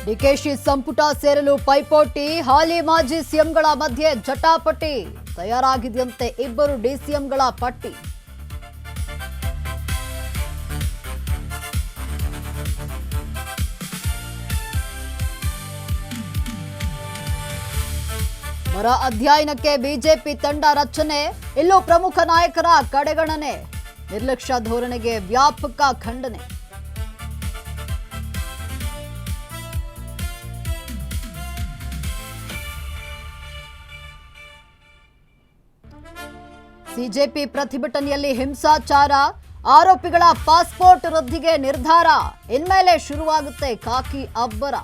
ಡಿಕೆಶಿ ಸಂಪುಟ ಸೇರಲು ಪೈಪೋಟಿ, ಹಾಲಿ ಮಾಜಿ ಸಿಎಂಗಳ ಮಧ್ಯೆ ಜಟಾಪಟಿ, ತಯಾರಾಗಿದೆಯಂತೆ ಇಬ್ಬರು ಡಿಸಿಎಂಗಳ ಪಟ್ಟಿ. ಬರ ಅಧ್ಯಯನಕ್ಕೆ ಬಿಜೆಪಿ ತಂಡ ರಚನೆ, ಇಲ್ಲೂ ಪ್ರಮುಖ ನಾಯಕರ ಕಡೆಗಣನೆ, ನಿರ್ಲಕ್ಷ್ಯ ಧೋರಣೆಗೆ ವ್ಯಾಪಕ ಖಂಡನೆ. ಸಿಜೆಪಿ ಪ್ರತಿಭಟನೆಯಲ್ಲಿ ಹಿಂಸಾಚಾರ, ಆರೋಪಿಗಳ ಪಾಸ್ಪೋರ್ಟ್ ರದ್ದಿಗೆ ನಿರ್ಧಾರ, ಇನ್ಮೇಲೆ ಶುರುವಾಗುತ್ತೆ ಖಾಕಿ ಅಬ್ಬರ.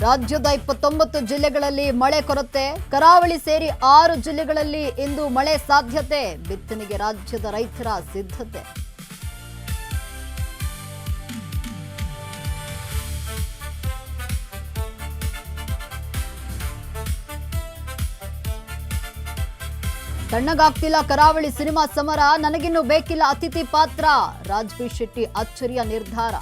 ರಾಜ್ಯದ 29 ಜಿಲ್ಲೆಗಳಲ್ಲಿ ಮಳೆ ಕೊರತೆ, ಕರಾವಳಿ ಸೇರಿ 6 ಜಿಲ್ಲೆಗಳಲ್ಲಿ ಇಂದು ಮಳೆ ಸಾಧ್ಯತೆ, ಬಿತ್ತನೆಗೆ ರಾಜ್ಯದ ರೈತರ ಸಿದ್ಧತೆ. ತಣ್ಣಗಾಗ್ತಿಲ್ಲ ಕರಾವಳಿ ಸಿನಿಮಾ ಸಮರ, ನನಗಿನ್ನು ಬೇಕಿಲ್ಲ ಅತಿಥಿ ಪಾತ್ರ, ರಾಜ್ಬಿ ಶೆಟ್ಟಿ ಅಚ್ಚರಿಯ ನಿರ್ಧಾರ.